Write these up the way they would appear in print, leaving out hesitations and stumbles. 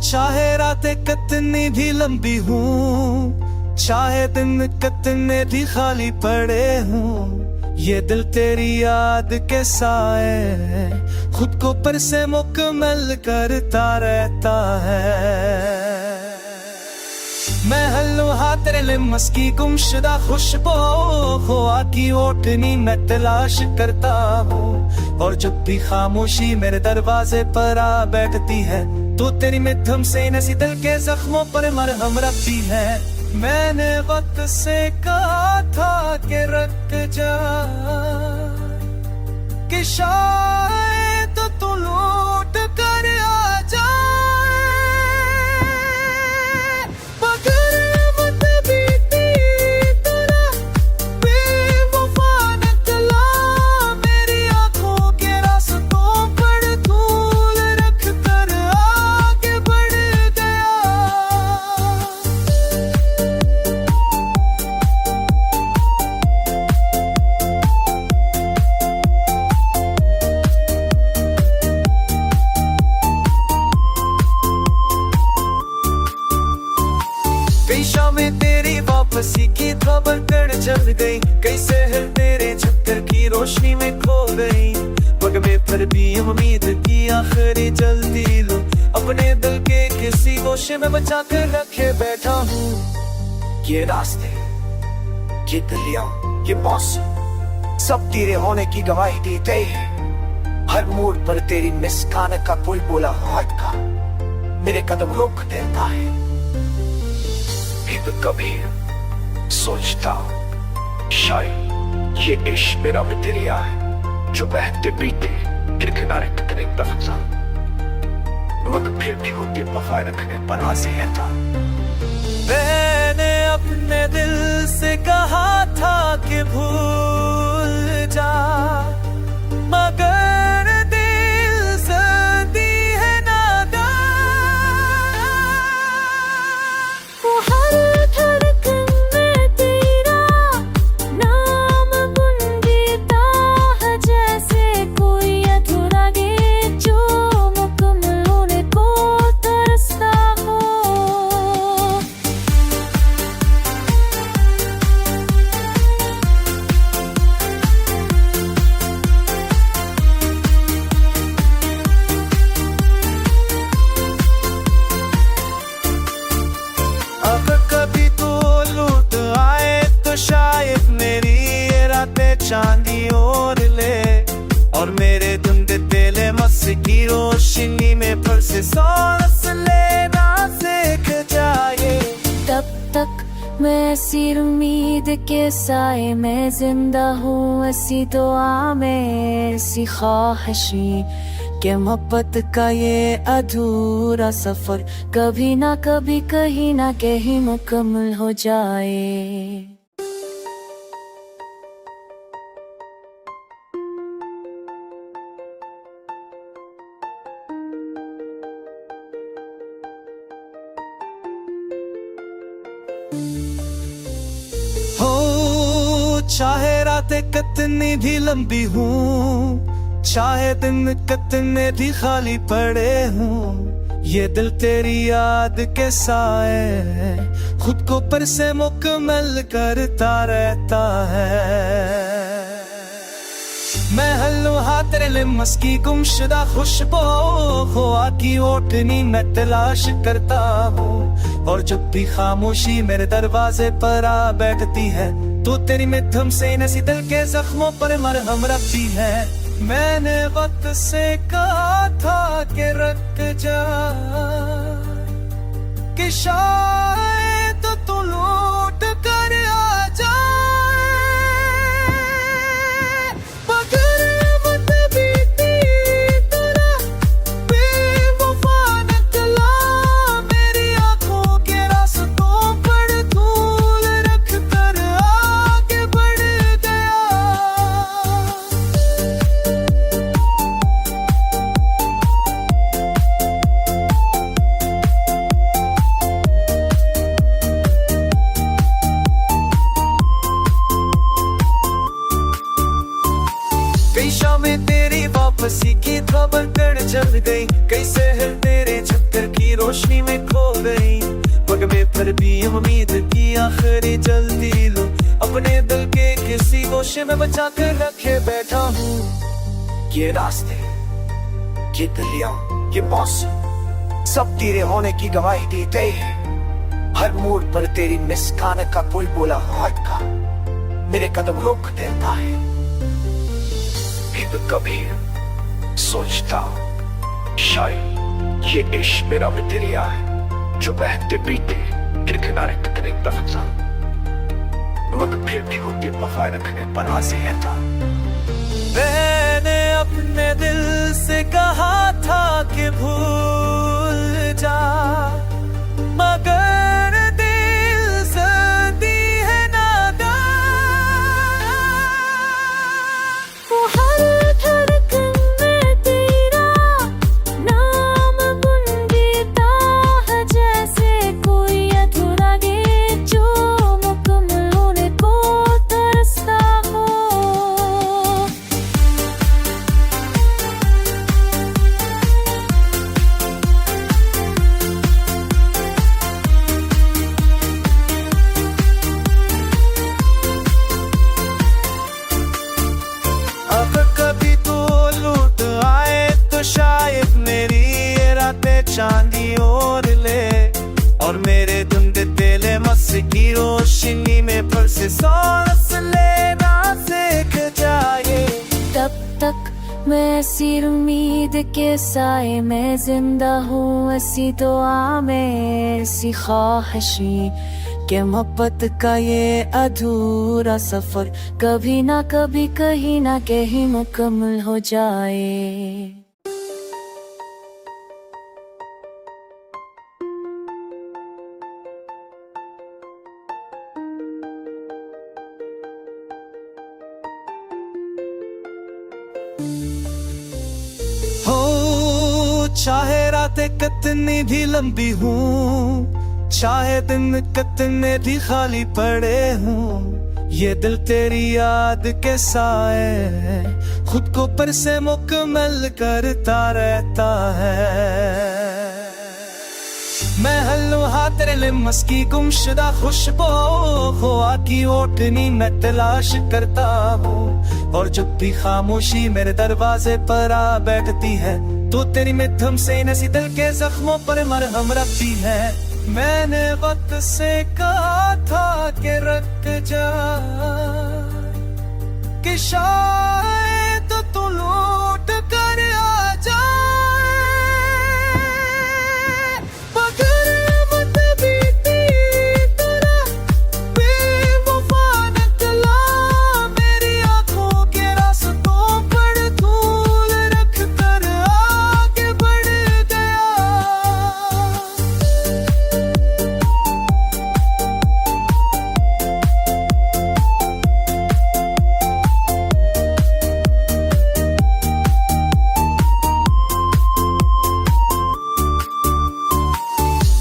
चाहे रातें कितनी भी लंबी हूँ, चाहे दिन कितने भी खाली पड़े हूँ, ये दिल तेरी याद के साए खुद को पर से मुकम्मल करता रहता है। मैं हल्लुहा तेरे लिम्स की गुमशुदा खुशबू खुआ की ओटनी मैं तलाश करता हूँ, और जब भी खामोशी मेरे दरवाजे पर आ बैठती है तो तेरी मिठम से नसी दिल के जख्मों पर मरहम रखती है। मैंने वक्त से कहा था कि रुक जा, कि शायद तो तू लौट कर आ जाए, मगर मत बीती तरह बेवफा निकला मेरी आंखों के रास्तों पर धूल रख कर आगे बढ़ गया। कई शामें तेरी वापसी की खबर कर जल गई, कई शहर तेरे चक्कर की रोशनी में खो गई, मगर पर भी उम्मीद की आखिरी जल्दी लो अपने दिल के किसी गोशे में बचा कर रखे बैठा हूँ। ये रास्ते, ये गलियां, ये मौसम सब तेरे होने की गवाही देते हैं। हर मोड़ पर तेरी मुस्कान का बुलबुला हाथ का मेरे कदम रोक देता है। कभी सोचता शायद ये इश्क मेरा भी दरिया है जो बहते बीते फिर किनारे कितने तफसा, वक्त फिर भी होती वफा रखने पर आसे था। मैंने अपने दिल से कहा था कि भूल जा, मगर दिल सर्दी है नादान। कभी तो लूट आए तो शायद मेरी ये रातें चांदी और ले, और मेरे धुंधे तेले मस्स की रोशनी में फिर से सांस लेना सीख जाए। तब तक मैं ऐसी उम्मीद के साए में जिंदा हूँ, ऐसी दुआ में ऐसी ख्वाहिशी कि मोहब्बत का ये अधूरा सफर कभी ना कभी कहीं ना कहीं मुकम्मल हो जाए। हो चाहे रातें कितनी भी लंबी हूँ, चाहे दिन कितने भी खाली पड़े हूँ, ये दिल तेरी याद के साए खुद को पर से मुकम्मल करता रहता है। मैं हल्लुहा तेरे लिम्स की गुमशुदा खुशबू खुआ की ओटनी मैं तलाश करता हूँ, और जब भी खामोशी मेरे दरवाजे पर आ बैठती है तो तेरी मिठम से नसी दिल के जख्मों पर मरहम रखती है। मैंने वक्त से कहा था कि रुक जा, कि शायद तो तू लौट कर आ जाए, मगर मत बीती तरह बेवफा निकला मेरी आंखों के रास्तों पर धूल रख कर आगे बढ़ गया। कई शामें तेरी वापसी की खबर कर जल गई, कई शहर तेरे चक्कर की रोशनी रोशनी में खो गई। पग में फिर भी उम्मीद की आखिरी जल्दी लो, अपने दिल के किसी गोशे में बचा कर रखे बैठा हूँ। ये रास्ते, ये गलियां, ये मौसम सब तेरे होने की गवाही देते हैं। हर मोड़ पर तेरी मुस्कान का बुलबुला हाथ का मेरे कदम रोक देता है। कभी सोचता शायद ये इश्क मेरा भी दरिया है, जो बहते बीते फिर किनारे कितने तक मगर फिर भी होती वफा रखने पर आसे रहता। मैंने अपने दिल से कहा था कि भूल जा, मगर दिल सर्दी है नादान। वो हर धड़कन में तेरा नाम गुनगुनाता है, जैसे कोई अधूरा गीत जो मुकम्मल होने को तरसता हो। अगर कभी तो लूट आए तो शायद मेरी ये रातें चांदी और ले, और मेरे धुंधे तेले मस की रोशनी में फिर से सांस लेना सीख जाए। तब तक मैं ऐसी उम्मीद के साए में जिंदा हूँ, ऐसी दुआ में, ऐसी ख्वाहिशी के मोहब्बत का ये अधूरा सफर कभी ना कभी कहीं ना कहीं मुकम्मल हो जाए। हो चाहे रातें कितनी भी लंबी हूँ, चाहे दिन कितने भी खाली पड़े हूँ, ये दिल तेरी याद के साए खुद को पर से मुकम्मल करता रहता है। मैं हल्लुहा तेरे लिम्स की गुमशुदा खुशबू खुआ की ओटनी मैं तलाश करता हूँ, और जब भी खामोशी मेरे दरवाजे पर आ बैठती है तो तेरी मिठम से नसी दिल के जख्मों पर मरहम रखती है। मैंने वक्त से कहा था कि रख जा, कि शायद तू लौट कर आ जाए, मगर मत बीती तरह बेवफा निकला मेरी आंखों के रास्तों पर धूल रख कर आगे बढ़ गया।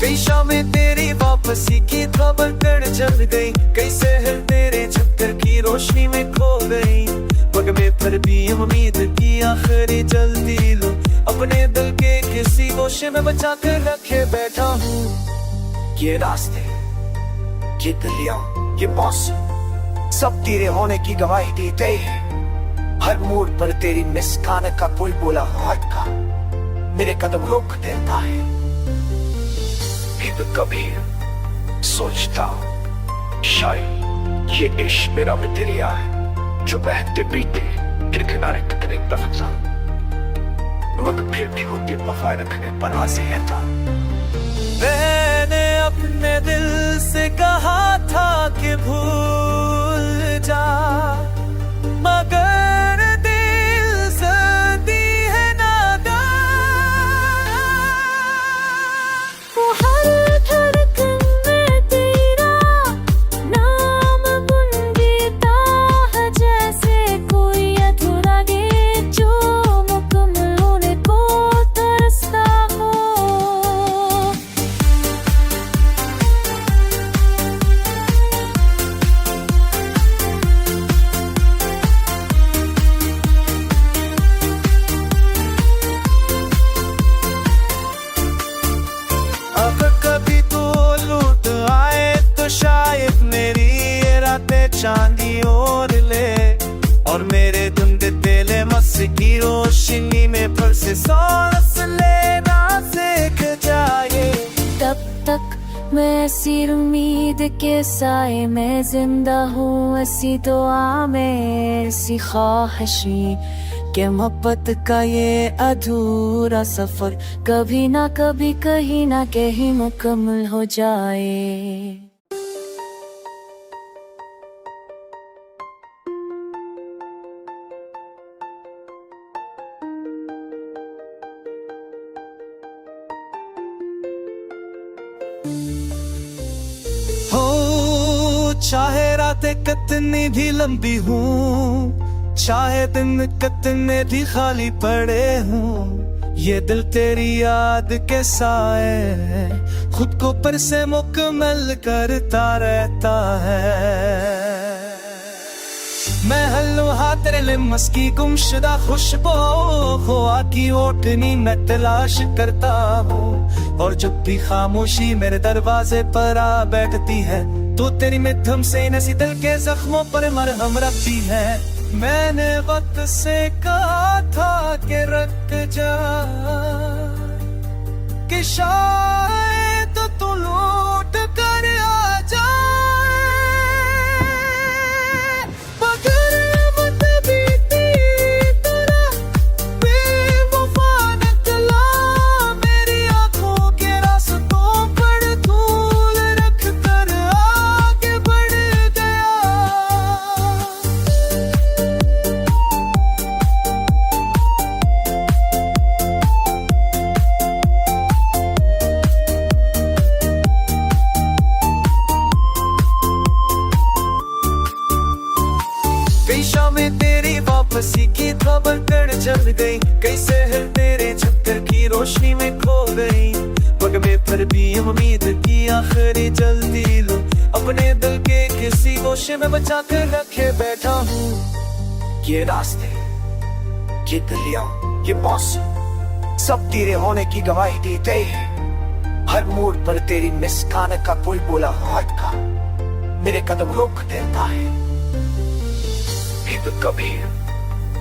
कई शामें तेरी वापसी की खबर कर जल गई, कई शहर तेरे चक्कर की रोशनी में खो गई। पग में फिर भी उम्मीद की आखिरी जल्दी लो, अपने दिल के किसी गोशे में बचा कर रखे बैठा हूँ। ये रास्ते, ये गलियां, ये मौसम सब तेरे होने की गवाही देते हैं। हर मोड़ पर तेरी मुस्कान का बुलबुला हाथ का मेरे कदम रोक देता है। कभी सोचता शायद ये इश्क मेरा भी दरिया है, जो बहते बीते फिर किनारे कितने तक मगर फिर भी होती वफा रखने पर आसे रहता। मैंने अपने दिल से कहा था कि भूल जा, मगर दिल सर्दी है नादान। वो हर धड़कन में तेरा नाम गुनगुनाता है, जैसे कोई अधूरा गीत जो मुकम्मल होने को तरसता हो। मैं ऐसी उम्मीद के साए में जिंदा हूँ, ऐसी दुआ में, ऐसी ख्वाहिशी के मोहब्बत का ये अधूरा सफर कभी ना कभी कहीं ना कहीं मुकम्मल हो जाए। हो चाहे रातें कितनी भी लंबी हूँ, चाहे दिन कितने भी खाली पड़े हूँ, ये दिल तेरी याद के साए खुद को पर से मुकम्मल करता रहता है। मैं हल्लुहा तेरे लिम्स की गुमशुदा खुशबू खुआ की ओटनी मैं तलाश करता हूँ, और जब भी खामोशी मेरे दरवाजे पर आ बैठती है तो तेरी मिठम से नसी दिल के जख्मों पर मरहम रखती है। मैंने वक्त से कहा था कि रुक जा, कि शायद तो तू लौट कर आ जाए, मगर मत बीती तरह बेवफा निकला मेरी आंखों के रास्तों पर धूल रख कर आगे बढ़ गया। कई शामें तेरी वापसी की खबर कर जल गई, कई शहर तेरे चक्कर की रोशनी में खो गई, पग में पर भी उम्मीद की आखिरी जल्दी लो, अपने दिल के किसी गोशे में बचा कर रखे बैठा हूँ। ये रास्ते, ये गलियां, ये मौसम सब तेरे होने की गवाही देते हैं। हर मोड़ पर तेरी मुस्कान का बुलबुला हाथ का मेरे कदम रोक देता है। कभी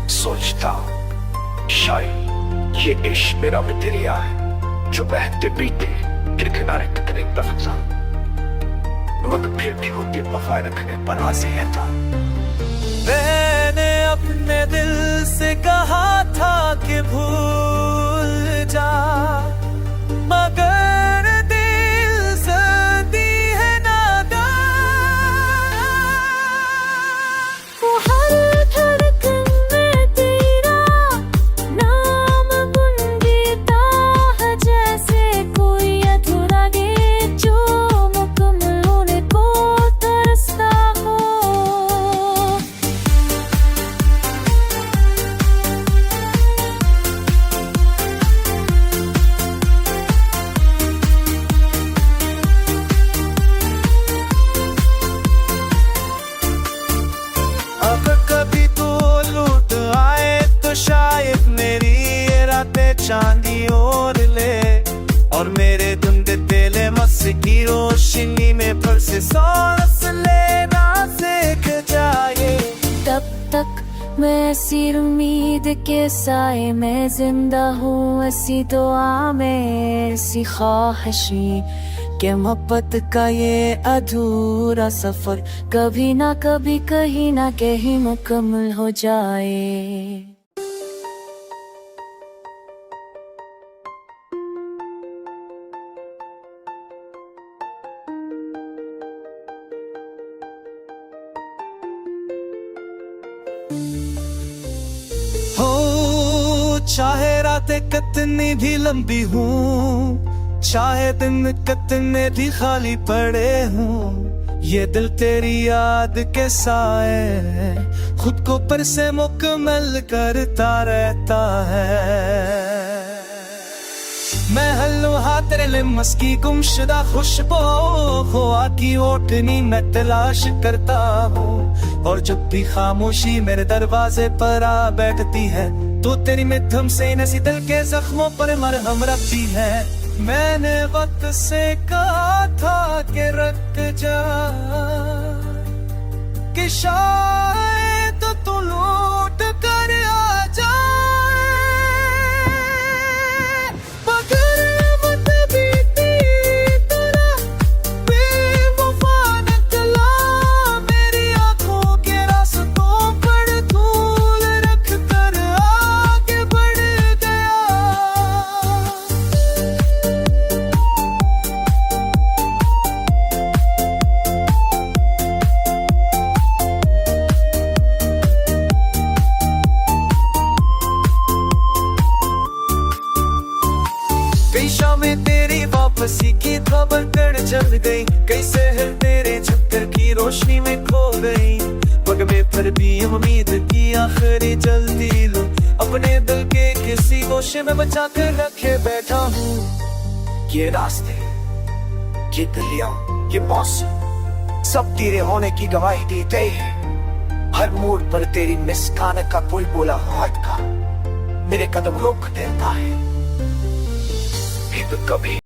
सोचता शायद ये इश्क मेरा भी दरिया है जो बहते बीते फिर किनारे टकरे तफसा, वक्त फिर भी होती वफा रखने पर आसे था। मैंने अपने दिल से कहा था कि भूल जा, मगर दिल सर्दी है नादान, वो हर धड़कन में तेरा नाम गुनगुनाता है, जैसे कोई अधूरा गीत जो मुकम्मल होने को तरसता हो। अगर कभी तू लौट आए तो शायद मेरी ये रातें चांदी और ले, और मेरे धुंधे तेले मस्ती की रोशनी में फिर से सांस लेना सीख जाए। तब तक मैं ऐसी उम्मीद के साए में जिंदा हूँ, ऐसी दुआ में, ऐसी ख्वाहिशी के मोहब्बत का ये अधूरा सफर कभी ना कभी कहीं ना कहीं मुकम्मल हो जाए। हो चाहे रातें कितनी भी लंबी हूँ, चाहे दिन कितने भी खाली पड़े हूँ, ये दिल तेरी याद के साए खुद को पर से मुकम्मल करता रहता है। मैं हल्लुहा तेरे लिम्स की गुमशुदा खुशबू खुआ की ओटनी मैं तलाश करता हूँ, और जब भी खामोशी मेरे दरवाजे पर आ बैठती है तो तेरी मिठम से नसी दिल के जख्मों पर मरहम रखती है। मैंने वक्त से कहा था कि रुक जा, कि शायद तो तू लौट कर आ जाए, मगर मत बीती तरह तेरी वापसी की खबर कर जल गई, कई शहर तेरे चक्कर की रोशनी में खो गई। पग में फिर भी उम्मीद की आखिरी जल्दी लो, अपने दिल के किसी गोशे में बचा कर रखे बैठा हूँ। ये रास्ते, ये गलियां, ये मौसम सब तेरे होने की गवाही देते हैं। हर मोड़ पर तेरी मुस्कान का बुलबुला हाथ का मेरे कदम रोक देता है। कभी